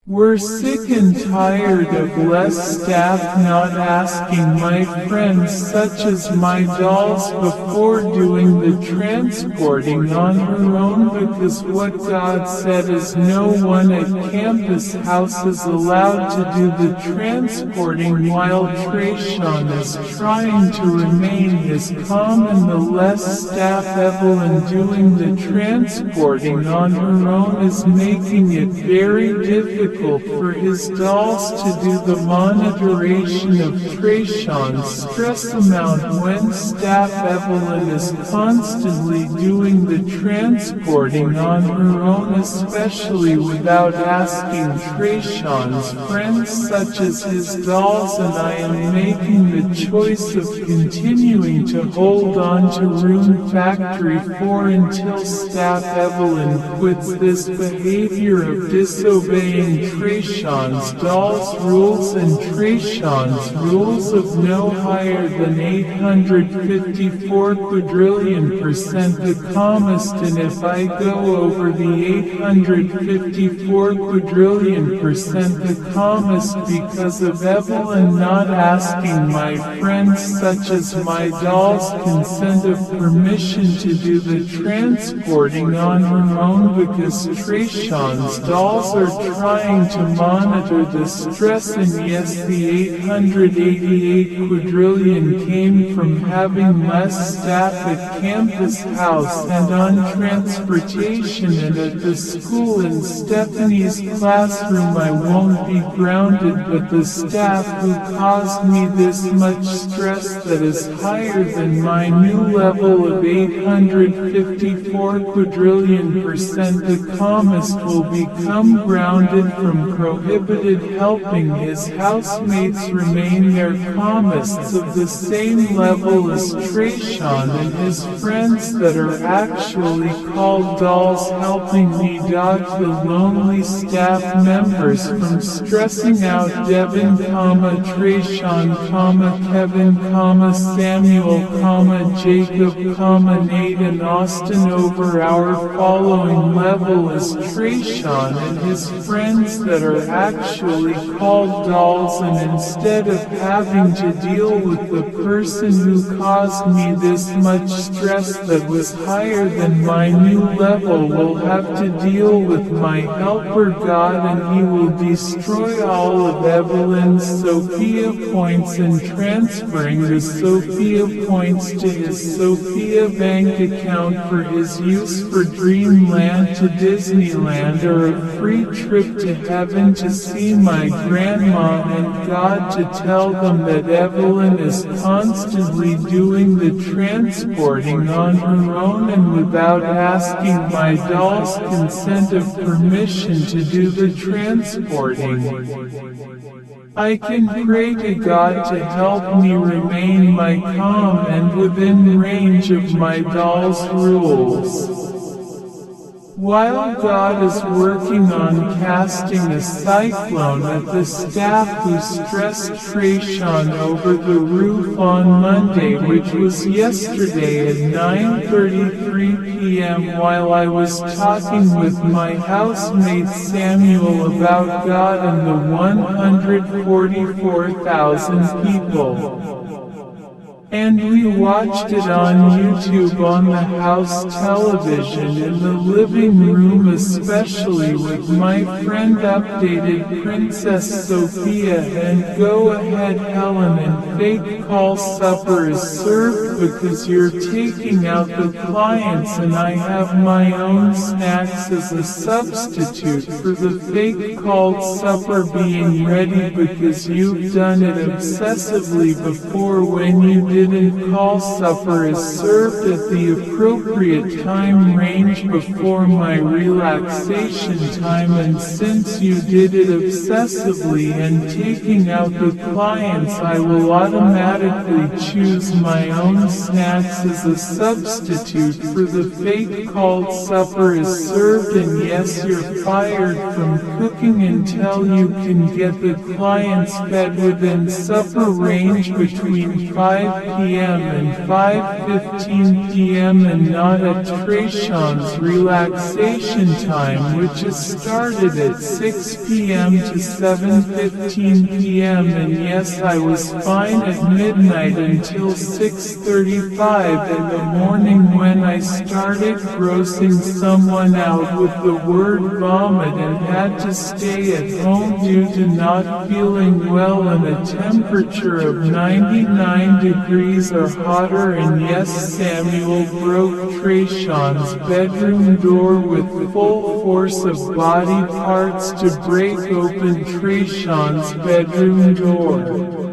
We're sick and tired of less staff not asking my friends such as my dolls before doing the transporting on her own, because what God said is no one at Campus House is allowed to do the transporting, while Trayshawn is trying to remain as calm and the less staff Evelyn doing the transporting on her own is making it very difficult for his dolls to do the monitoration of Trayshawn's stress amount when staff Evelyn is constantly doing the transporting on her own, especially without asking Trayshawn's friends such as his dolls, and I am making the choice of continuing to hold on to Room Factory 4 until staff Evelyn quits this behavior of disobeying Trayshawn's dolls rules and Trayshawn's rules of no higher than 854 quadrillion% the calmest, and if I go over the 854 quadrillion% the calmest because of Evelyn not asking my friends such as my dolls consent of permission to do the transporting on her own, because Trayshawn's dolls are trying to monitor the stress, and yes, the 888 quadrillion came from having less staff at Campus House and on transportation, and at the school in Stephanie's classroom I won't be grounded, but the staff who caused me this much stress that is higher than my new level of 854 quadrillion% the calmest will become grounded from prohibited helping his housemates remain their calmest of the same level as Trayshawn and his friends that are actually called dolls, helping me dodge the lonely staff members from stressing out Devin, Trayshawn, Kevin, Samuel, Jacob, Nate and Austin over our following level as Trayshawn and his friends that are actually called dolls, and instead of having to deal with the person who caused me this much stress that was higher than my new level, will have to deal with my helper God, and he will destroy all of Evelyn's Sophia points and transferring the Sophia points to his Sophia bank account for his use for Dreamland to Disneyland or a free trip to heaven to see my grandma, and God to tell them that Evelyn is constantly doing the transporting on her own and without asking my doll's consent of permission to do the transporting. I can pray to God to help me remain my calm and within range of my doll's rules. While God is working on casting a cyclone at the staff who stressed Trayshawn over the roof on Monday, which was yesterday at 9:33 p.m. while I was talking with my housemate Samuel about God and the 144,000 people. And we watched it on YouTube on the house television in the living room, especially with my friend updated Princess Sophia and Go Ahead Helen, and fake call supper is served because you're taking out the clients, and I have my own snacks as a substitute for the fake called supper being ready, because you've done it obsessively before when you didn't call supper is served at the appropriate time range before my relaxation time, and since you did it obsessively and taking out the clients, I will automatically choose my own snacks as a substitute for the fake called supper is served, and yes, you're fired from cooking until you can get the clients fed within supper range between 5 p.m. and 5:15 p.m. and not at Trayshawn's relaxation time, which is started at 6 p.m. to 7:15 p.m. and yes, I was fine at midnight until 6:35 in the morning when I started grossing someone out with the word vomit and had to stay at home due to not feeling well and a temperature of 99 degrees or hotter, and yes, Samuel broke Trayshawn's bedroom door with full force of body parts to break open Trayshawn's bedroom door.